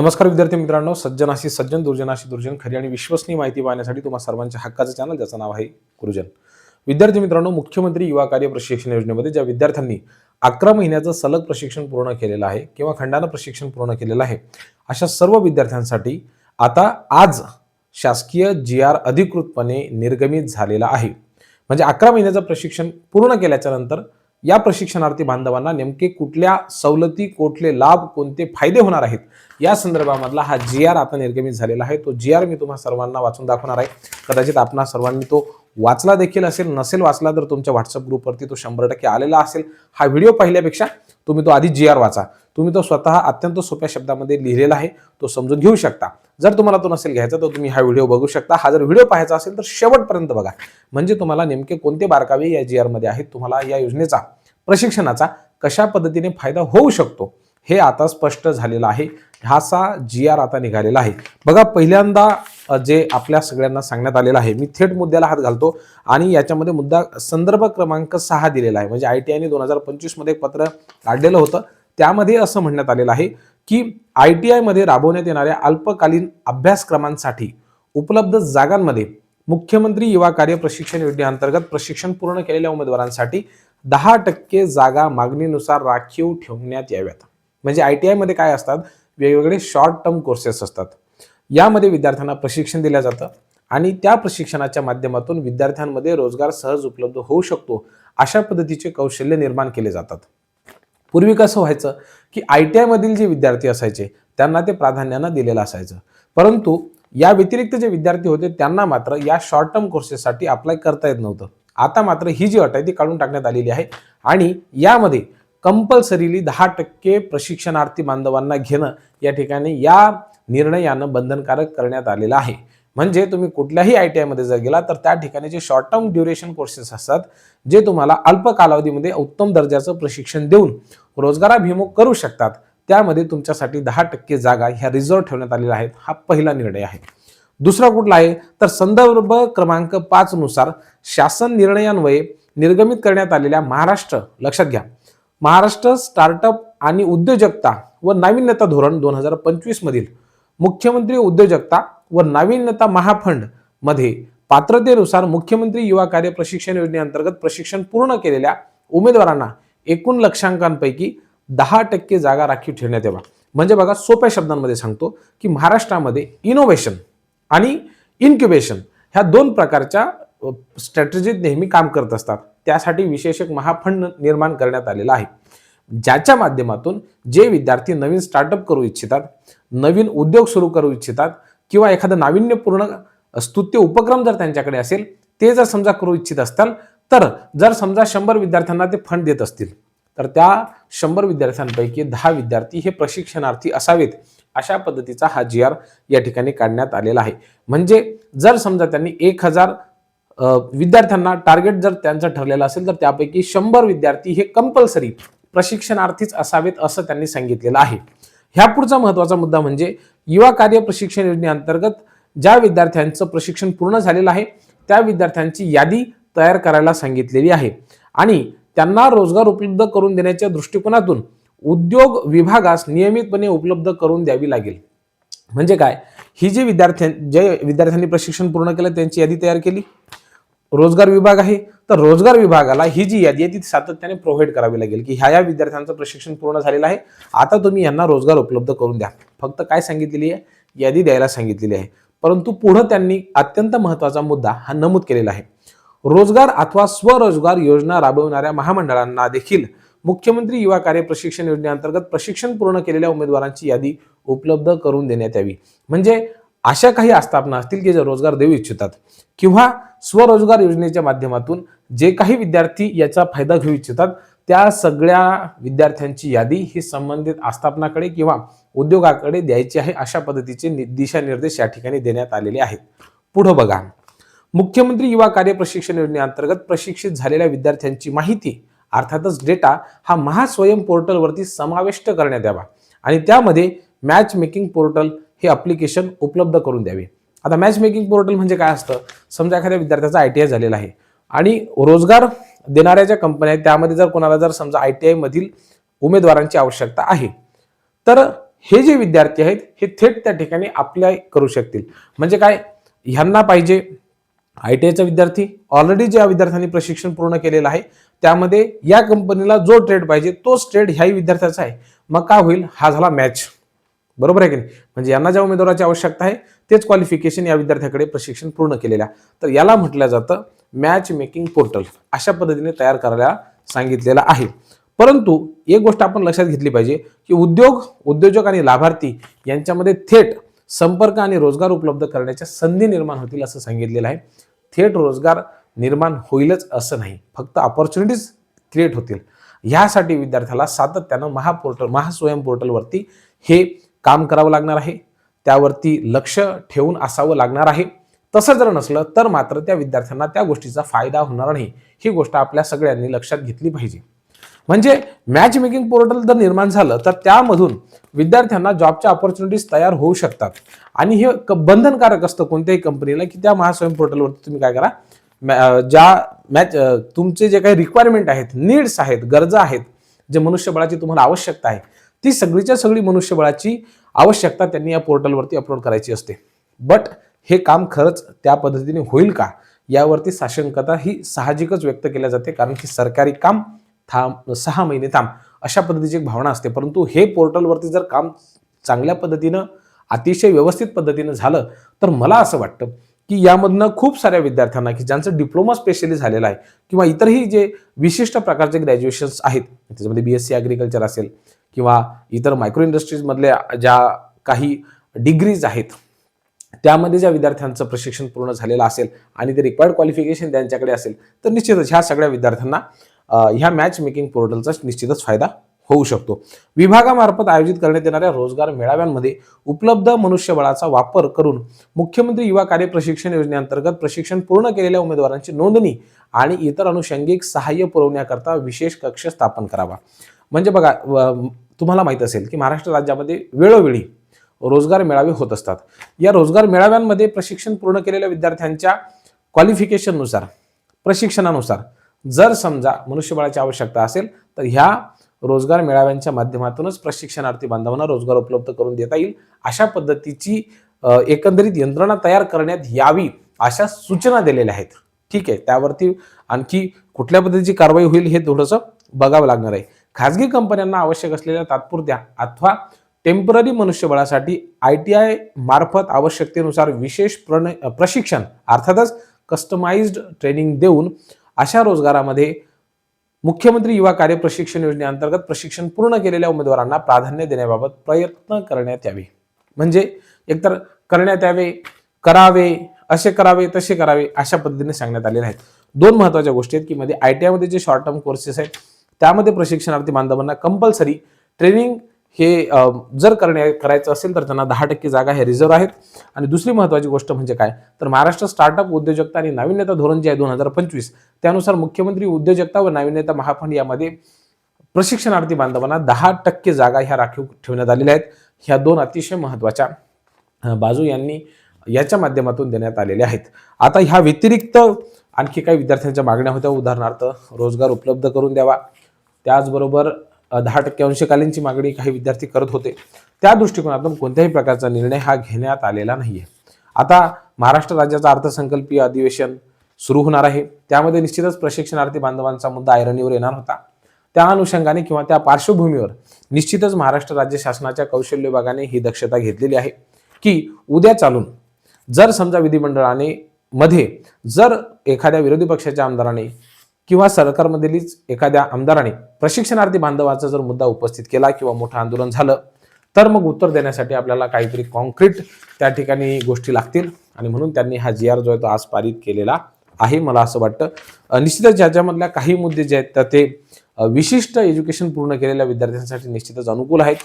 नमस्कार विद्यार्थी मित्रांनो, सज्जनाशी सज्जन दुर्जनाशी दुर्जन खरी आणि विश्वसनीय माहिती पाहण्यासाठी तुम्हा सर्वांच्या हक्काचं चॅनल ज्याचं नाव आहे गुरुजन. विद्यार्थी मित्रांनो, मुख्यमंत्री युवा कार्य प्रशिक्षण योजनेमध्ये ज्या विद्यार्थ्यांनी 11 महिन्याचं सलग प्रशिक्षण पूर्ण केलेलं आहे किंवा खंडानं प्रशिक्षण पूर्ण केलेलं आहे, अशा सर्व विद्यार्थ्यांसाठी आता आज शासकीय GR अधिकृतपणे निर्गमित झालेला आहे. म्हणजे 11 महिन्याचं प्रशिक्षण पूर्ण केल्याच्या नंतर या प्रशिक्षणार्थी बांधवांना नेमके कुठल्या सवलती, कुठले लाभ, कोणते फायदे होणार आहेत या संदर्भामधला हा GR आता निर्गमित झालेला आहे. तो GR मी तुम्हा सर्वांना वाचून दाखवणार आहे. कदाचित आपणा सर्वांनी तो वाचला देखील असेल, नसेल वाचला तर तुमच्या व्हॉट्सअप ग्रुपवरती तो 100% आलेला असेल. हा व्हिडिओ पाहिल्यापेक्षा तुम्ही तो आधी GR वाचा. तुम्ही तो स्वतः अत्यंत सोप्या शब्दामध्ये लिहिलेला आहे, तो समजून घेऊ शकता. जर तुम्हाला तो नसेल घ्यायचा तर तुम्ही हा व्हिडिओ बघू शकता. हा जर व्हिडिओ पाहायचा असेल तर शेवटपर्यंत बघा, म्हणजे तुम्हाला नेमके कोणते बारकावे या GR मध्ये आहेत, तुम्हाला या योजनेचा, प्रशिक्षणाचा कशा पद्धतीने फायदा होऊ शकतो हे आता स्पष्ट झालेलं आहे. हाचा GR आता निघालेला आहे. बघा, पहिल्यांदा जे आपल्या सगळ्यांना सांगण्यात आलेलं आहे, मी थेट मुद्द्याला हात घालतो आणि याच्यामध्ये मुद्दा संदर्भ क्रमांक 6 दिलेला आहे. म्हणजे ITI ने 2025 मध्ये एक पत्र काढलेलं होतं. त्यामध्ये असं म्हणण्यात आलेलं आहे की ITI मध्ये राबवण्यात येणाऱ्या अल्पकालीन अभ्यासक्रमांसाठी उपलब्ध जागांमध्ये मुख्यमंत्री युवा कार्य प्रशिक्षण योजनेअंतर्गत प्रशिक्षण पूर्ण केलेल्या उमेदवारांसाठी 10% जागा मागणीनुसार राखीव ठेवण्यात याव्यात. म्हणजे ITI मध्ये काय असतात, वेगवेगळे शॉर्ट टर्म कोर्सेस असतात. यामध्ये विद्यार्थ्यांना प्रशिक्षण दिलं जातं आणि त्या प्रशिक्षणाच्या माध्यमातून विद्यार्थ्यांमध्ये रोजगार सहज उपलब्ध होऊ शकतो, अशा पद्धतीचे कौशल्य निर्माण केले जातात. पूर्वी कसं व्हायचं की ITI मधील जे विद्यार्थी असायचे त्यांना ते प्राधान्यानं दिलेलं असायचं, परंतु या व्यतिरिक्त जे विद्यार्थी होते त्यांना मात्र या शॉर्ट टर्म कोर्सेससाठी अप्लाय करता येत नव्हतं. आता मात्र ही जी अट आहे ती काढून टाकण्यात आलेली आहे आणि यामध्ये कंपल्सरीली 10% प्रशिक्षणार्थी बांधवांना घेणं या ठिकाणी या निर्णयानं बंधनकारक करण्यात आलेलं आहे. म्हणजे तुम्ही कुठल्याही ITI मध्ये जर गेला तर त्या ठिकाणी जे शॉर्ट टर्म ड्युरेशन कोर्सेस असतात, जे तुम्हाला अल्प कालावधीमध्ये उत्तम दर्जाचं प्रशिक्षण देऊन रोजगाराभिमुख करू शकतात, त्यामध्ये तुमच्यासाठी 10% जागा ह्या रिझर्व्ह ठेवण्यात आलेल्या आहेत. हा पहिला निर्णय आहे. दुसरा कुठला आहे तर संदर्भ क्रमांक 5 नुसार शासन निर्णयान्वये निर्गमित करण्यात आलेल्या महाराष्ट्र, लक्षात घ्या, महाराष्ट्र स्टार्टअप आणि उद्योजकता व नाविन्यता धोरण 2025 मधील मुख्यमंत्री उद्योजकता व नाविन्यता महाफंड मध्ये पात्रतेनुसार मुख्यमंत्री युवा कार्य प्रशिक्षण योजनेअंतर्गत प्रशिक्षण पूर्ण केलेल्या उमेदवारांना एकूण लक्षांकांपैकी 10% जागा राखीव ठेवण्यात यावा. म्हणजे बघा, सोप्या शब्दांमध्ये सांगतो की महाराष्ट्रामध्ये इनोव्हेशन आणि इन्क्युबेशन ह्या दोन प्रकारच्या स्ट्रॅटेजीत नेहमी काम करत असतात. त्यासाठी विशेष एक महाफंड निर्माण करण्यात आलेला आहे, ज्याच्या माध्यमातून जे विद्यार्थी नवीन स्टार्टअप करू इच्छितात, नवीन उद्योग सुरू करू इच्छितात किंवा एखादा नाविन्यपूर्ण स्तुत्य उपक्रम जर त्यांच्याकडे असेल, ते जर समजा करू इच्छित असतील, तर जर समजा 100 विद्यार्थ्यांना ते फंड देत असतील तर त्या 100 विद्यार्थ्यांपैकी 10 विद्यार्थी हे प्रशिक्षणार्थी असावेत, अशा पद्धतीचा हा GR या ठिकाणी काढण्यात आलेला आहे. म्हणजे जर समजा त्यांनी 1000 विद्यार्थ्यांना टार्गेट जर त्यांचं ठरलेलं असेल तर त्यापैकी 100 विद्यार्थी हे कंपल्सरी प्रशिक्षणार्थीच असावेत असं त्यांनी सांगितलेलं आहे. ह्या पुढचा महत्त्वाचा मुद्दा म्हणजे युवा कार्य प्रशिक्षण योजनेअंतर्गत ज्या विद्यार्थ्यांचं प्रशिक्षण पूर्ण झालेलं आहे त्या विद्यार्थ्यांची यादी तयार करायला सांगितलेली आहे आणि त्यांना रोजगार उपलब्ध करून देण्याच्या दृष्टिकोनातून उद्योग विभागास नियमितपणे उपलब्ध करून द्यावी लागेल. म्हणजे काय, ही जी विद्यार्थ्यांनी प्रशिक्षण पूर्ण केलं त्यांची यादी तयार केली, रोजगार विभाग आहे तर रोजगार विभागाला ही जी यादी आहे ती सातत्याने प्रोव्हाइड करावी लागेल की ह्या विद्यार्थ्यांचं प्रशिक्षण पूर्ण झालेलं आहे, आता तुम्ही यांना रोजगार उपलब्ध करून द्या. फक्त काय सांगितलेली आहे, यादी द्यायला सांगितलेली आहे. परंतु पुढे त्यांनी अत्यंत महत्त्वाचा मुद्दा हा नमूद केलेला आहे, रोजगार अथवा स्वरोजगार योजना राबवणाऱ्या महामंडळांना देखील मुख्यमंत्री युवा कार्य प्रशिक्षण योजनेअंतर्गत प्रशिक्षण पूर्ण केलेल्या उमेदवारांची यादी उपलब्ध करून देण्यात यावी. म्हणजे अशा काही आस्थापना असतील की जे रोजगार देऊ इच्छितात किंवा स्वरोजगार योजनेच्या माध्यमातून जे काही विद्यार्थी याचा फायदा घेऊ इच्छितात, त्या सगळ्या विद्यार्थ्यांची यादी ही संबंधित आस्थापनाकडे किंवा उद्योगाकडे द्यायची आहे, अशा पद्धतीचे दिशानिर्देश या ठिकाणी देण्यात आलेले आहेत. पुढे बघा, मुख्यमंत्री युवा कार्य प्रशिक्षण योजनेअंतर्गत प्रशिक्षित झालेल्या विद्यार्थ्यांची माहिती अर्थातच डेटा हा महास्वयं पोर्टलवरती समाविष्ट करण्यात यावा आणि त्यामध्ये मॅच मेकिंग पोर्टल हे ॲप्लिकेशन उपलब्ध करून द्यावे. आता मॅच मेकिंग पोर्टल म्हणजे काय असतं, समजा एखाद्या विद्यार्थ्याचा ITI झालेला आहे आणि रोजगार देणाऱ्या ज्या कंपन्या आहेत त्यामध्ये जर कोणाला जर समजा ITI मधील उमेदवारांची आवश्यकता आहे, तर हे जे विद्यार्थी आहेत हे थेट त्या ठिकाणी अप्लाय करू शकतील. म्हणजे काय, ह्यांना पाहिजे ITIचा विद्यार्थी, ऑलरेडी ज्या विद्यार्थ्यांनी प्रशिक्षण पूर्ण केलेलं आहे त्यामध्ये या कंपनीला जो ट्रेड पाहिजे तोच ट्रेड ह्याही विद्यार्थ्याचा आहे. मग काय होईल, हा झाला मॅच. बरोबर आहे की नाही. म्हणजे यांना ज्या उमेदवाराची आवश्यकता आहे तेच क्वालिफिकेशन या विद्यार्थ्याकडे प्रशिक्षण पूर्ण केलेल्या, तर याला म्हटलं जातं मॅच मेकिंग पोर्टल. अशा पद्धतीने तयार करायला सांगितलेलं आहे. परंतु एक गोष्ट आपण लक्षात घेतली पाहिजे की उद्योजक आणि लाभार्थी यांच्यामध्ये थेट संपर्क आणि रोजगार उपलब्ध करण्याच्या संधी निर्माण होतील असं सांगितलेलं आहे. थेट रोजगार निर्माण होईलच असं नाही, फक्त ऑपॉर्च्युनिटीज क्रिएट होतील. ह्यासाठी विद्यार्थ्याला सातत्यानं महास्वयं पोर्टलवरती हे काम करावं लागणार आहे, त्यावरती लक्ष ठेवून असावं लागणार आहे. तसं जर नसलं तर मात्र त्या विद्यार्थ्यांना त्या गोष्टीचा फायदा होणार नाही. ही गोष्ट आपल्या सगळ्यांनी लक्षात घेतली पाहिजे. म्हणजे मॅच मेकिंग पोर्टल जर निर्माण झालं तर त्यामधून विद्यार्थ्यांना जॉबच्या ऑपॉर्च्युनिटीज तयार होऊ शकतात आणि हे बंधनकारक असतं कोणत्याही कंपनीला की त्या महास्वयं पोर्टलवरती तुम्ही काय करा, तुमचे जे काही रिक्वायरमेंट आहेत, नीड्स आहेत, गरजा आहेत, जे मनुष्यबळाची तुम्हाला आवश्यकता आहे ती सगळीच्या सगळी मनुष्यबळाची आवश्यकता त्यांनी या पोर्टलवरती अपलोड करायची असते. बट हे काम खरंच त्या पद्धतीने होईल का यावरती साशंकता ही साहजिकच व्यक्त केल्या जाते, कारण की सरकारी काम 6 महिने थांब अशा पद्धतीची एक भावना असते. परंतु हे पोर्टलवरती जर काम चांगल्या पद्धतीनं अतिशय व्यवस्थित पद्धतीनं झालं तर मला असं वाटतं की यामधनं खूप साऱ्या विद्यार्थ्यांना की ज्यांचं डिप्लोमा स्पेशली झालेलं आहे किंवा इतरही जे विशिष्ट प्रकारचे ग्रॅज्युएशन्स आहेत, त्याच्यामध्ये BSc ॲग्रिकल्चर असेल किंवा इतर मायक्रो इंडस्ट्रीजमधल्या ज्या काही डिग्रीज आहेत त्यामध्ये ज्या विद्यार्थ्यांचं प्रशिक्षण पूर्ण झालेलं असेल आणि ते रिक्वायर्ड क्वालिफिकेशन त्यांच्याकडे असेल तर निश्चितच ह्या सगळ्या विद्यार्थ्यांना ह्या मॅच मेकिंग पोर्टलचा निश्चितच फायदा होऊ शकतो. विभागामार्फत आयोजित करण्यात येणाऱ्या रोजगार मेळाव्यांमध्ये उपलब्ध मनुष्यबळाचा वापर करून मुख्यमंत्री युवा कार्य प्रशिक्षण योजनेअंतर्गत प्रशिक्षण पूर्ण केलेल्या उमेदवारांची नोंदणी आणि इतर अनुषंगिक सहाय्य पुरवण्याकरता विशेष कक्ष स्थापन करावा. म्हणजे बघा, तुम्हाला माहित असेल की महाराष्ट्र राज्यामध्ये वेळोवेळी रोजगार मेळावे होत असतात. या रोजगार मेळाव्यांमध्ये प्रशिक्षण पूर्ण केलेल्या विद्यार्थ्यांच्या क्वालिफिकेशननुसार, प्रशिक्षणानुसार जर समजा मनुष्यबळाची आवश्यकता असेल तर ह्या रोजगार मेळाव्यांच्या माध्यमातूनच प्रशिक्षणार्थी बांधवांना रोजगार उपलब्ध करून देता येईल. अशा पद्धतीची एकंदरीत यंत्रणा तयार करण्यात यावी अशा सूचना दिलेल्या आहेत. ठीक आहे, त्यावरती आणखी कुठल्या पद्धतीची कारवाई होईल हे थोडंसं बघावं लागणार आहे. खाजगी कंपन्यांना आवश्यक असलेल्या तात्पुरत्या अथवा टेम्पररी मनुष्यबळासाठी ITI मार्फत आवश्यकतेनुसार विशेष प्रशिक्षण अर्थातच कस्टमाइज्ड ट्रेनिंग देऊन अशा रोजगारामध्ये मुख्यमंत्री युवा कार्य प्रशिक्षण योजनेअंतर्गत प्रशिक्षण पूर्ण केलेल्या उमेदवारांना प्राधान्य देण्याबाबत प्रयत्न करण्यात यावे. म्हणजे एकतर करण्यात यावे, करावे, असे करावे, तसे करावे अशा पद्धतीने सांगण्यात आलेले आहेत. 2 महत्त्वाच्या गोष्टी आहेत की मध्ये ITI मध्ये जे शॉर्ट टर्म कोर्सेस आहेत त्यामध्ये प्रशिक्षणार्थी बांधवांना कंपल्सरी ट्रेनिंग हे जर करायचं असेल तर त्यांना 10% जागा हे रिझर्व्ह आहेत. आणि दुसरी महत्त्वाची गोष्ट म्हणजे काय तर महाराष्ट्र स्टार्टअप उद्योजकता आणि नाविन्यता धोरण जे आहे 2025 त्यानुसार मुख्यमंत्री उद्योजकता व नाविन्यता महाफंड यामध्ये प्रशिक्षणार्थी बांधवांना 10% जागा ह्या राखीव ठेवण्यात आलेल्या आहेत. ह्या 2 अतिशय महत्त्वाच्या बाजू यांनी याच्या माध्यमातून देण्यात आलेल्या आहेत. आता ह्या व्यतिरिक्त आणखी काही विद्यार्थ्यांच्या मागण्या होत्या, उदाहरणार्थ रोजगार उपलब्ध करून द्यावा, त्याचबरोबर 10% अंशकालीनची मागणी काही विद्यार्थी करत होते. त्या दृष्टिकोनातून कोणत्याही प्रकारचा निर्णय हा घेण्यात आलेला नाहीये. आता महाराष्ट्र राज्याचं अर्थसंकल्पीय अधिवेशन सुरू होणार आहे, त्यामध्ये निश्चितच प्रशिक्षणार्थी बांधवांचा मुद्दा ऐरणीवर येणार होता. त्या अनुषंगाने किंवा त्या पार्श्वभूमीवर निश्चितच महाराष्ट्र राज्य शासनाच्या कौशल्य विभागाने ही दक्षता घेतलेली आहे की उद्या चालून जर समजा विधिमंडळाने मध्ये जर एखाद्या विरोधी पक्षाच्या आमदाराने किंवा सरकारमधीलच एखाद्या आमदाराने प्रशिक्षणार्थी बांधवाचा जर मुद्दा उपस्थित केला किंवा मोठं आंदोलन झालं तर मग उत्तर देण्यासाठी आपल्याला काहीतरी कॉन्क्रीट त्या ठिकाणी गोष्टी लागतील आणि म्हणून त्यांनी हा GR जो आहे तो आज पारित केलेला आहे. मला असं वाटतं निश्चितच ज्याच्यामधल्या काही मुद्दे जे आहेत तर ते विशिष्ट एज्युकेशन पूर्ण केलेल्या विद्यार्थ्यांसाठी निश्चितच अनुकूल आहेत.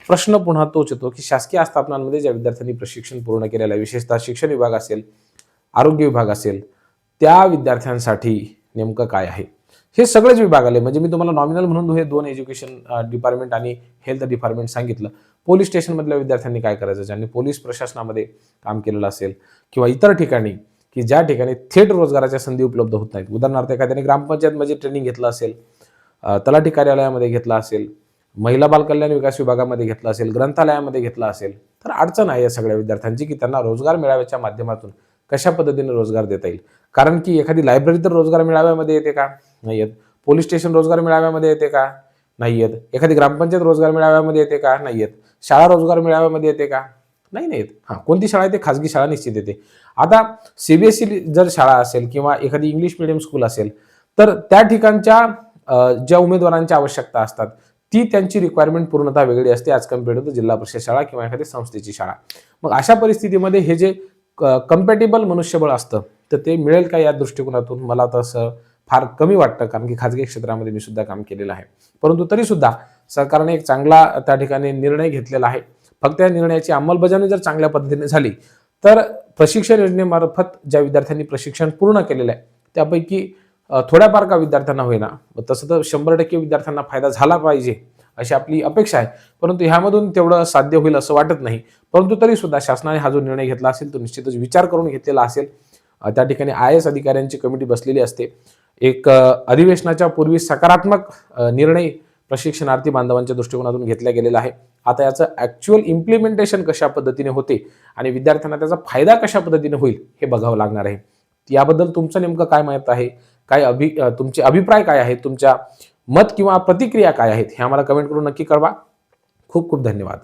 प्रश्न पुन्हा तोच येतो की शासकीय आस्थापनांमध्ये ज्या विद्यार्थ्यांनी प्रशिक्षण पूर्ण केलेलं आहे, विशेषतः शिक्षण विभाग असेल, आरोग्य विभाग असेल, त्या विद्यार्थ्यांसाठी नेमकं काय आहे. हे सगळेच विभाग आले. म्हणजे मी तुम्हाला नॉमिनल म्हणून हे 2 एज्युकेशन डिपार्टमेंट आणि हेल्थ डिपार्टमेंट सांगितलं. पोलीस स्टेशन मधल्या विद्यार्थ्यांनी काय करायचं, ज्यांनी पोलीस प्रशासनामध्ये काम केलेलं असेल किंवा इतर ठिकाणी की ज्या ठिकाणी थेट रोजगाराच्या संधी उपलब्ध होत नाहीत. उदाहरणार्थ एखाद्याने ग्रामपंचायतमध्ये ट्रेनिंग घेतलं असेल, तलाठी कार्यालयामध्ये घेतलं असेल, महिला बाल कल्याण विकास विभागामध्ये घेतलं असेल, ग्रंथालयामध्ये घेतलं असेल, तर अडचण आहे या सगळ्या विद्यार्थ्यांची की त्यांना रोजगार मेळाव्याच्या माध्यमातून कशा पद्धतीने रोजगार देता येईल. कारण की एखादी लायब्ररी तर रोजगार मेळाव्यामध्ये येते का? नाही येत. पोलीस स्टेशन रोजगार मेळाव्यामध्ये येते का? नाही येत. एखादी ग्रामपंचायत रोजगार मेळाव्यामध्ये येते का? नाही येत. शाळा रोजगार मेळाव्यामध्ये येते का? नाही येत. कोणती शाळा येते? खाजगी शाळा निश्चित येते. आता सीबीएसई जर शाळा असेल किंवा एखादी इंग्लिश मिडियम स्कूल असेल, तर त्या ठिकाणच्या ज्या उमेदवारांच्या आवश्यकता असतात ती त्यांची रिक्वायरमेंट पूर्णतः वेगळी असते ॲज कम्पेअर्ड टू जिल्हा परिषद शाळा किंवा एखादी संस्थेची शाळा. मग अशा परिस्थितीमध्ये हे जे कम्पॅटेबल मनुष्यबळ असतं तर ते मिळेल का या दृष्टिकोनातून मला तसं फार कमी वाटतं, कारण की खाजगी क्षेत्रामध्ये मी सुद्धा काम केलेलं आहे. परंतु तरी सुद्धा सरकारने एक चांगला त्या ठिकाणी निर्णय घेतलेला आहे. फक्त या निर्णयाची अंमलबजावणी जर चांगल्या पद्धतीने झाली तर प्रशिक्षण योजनेमार्फत ज्या विद्यार्थ्यांनी प्रशिक्षण पूर्ण केलेलं आहे त्यापैकी थोड्याफार का विद्यार्थ्यांना होईना, तसं तर 100% विद्यार्थ्यांना फायदा झाला पाहिजे अशी आपली अपेक्षा आहे. परंतु ह्यामधून तेवढं साध्य होईल असं वाटत नाही. परंतु तरी सुद्धा शासनाने हा जो निर्णय घेतला असेल तो निश्चितच विचार करून घेतलेला असेल. त्या ठिकाणी IAS अधिकाऱ्यांची कमिटी बसलेली असते. एक अधिवेशनाच्या पूर्वी सकारात्मक निर्णय प्रशिक्षणार्थी बांधवांच्या दृष्टिकोनातून घेतला गेलेला आहे. आता याचं ऍक्च्युअल इम्प्लिमेंटेशन कशा पद्धतीने होते आणि विद्यार्थ्यांना त्याचा फायदा कशा पद्धतीने होईल हे बघावं लागणार आहे. याबद्दल तुमचं नेमकं काय मत आहे? तुमचे अभिप्राय काय आहेत? तुमच्या मत किंवा प्रतिक्रिया काय आहेत हे आम्हाला कमेंट करून नक्की कळवा. खूप खूप धन्यवाद.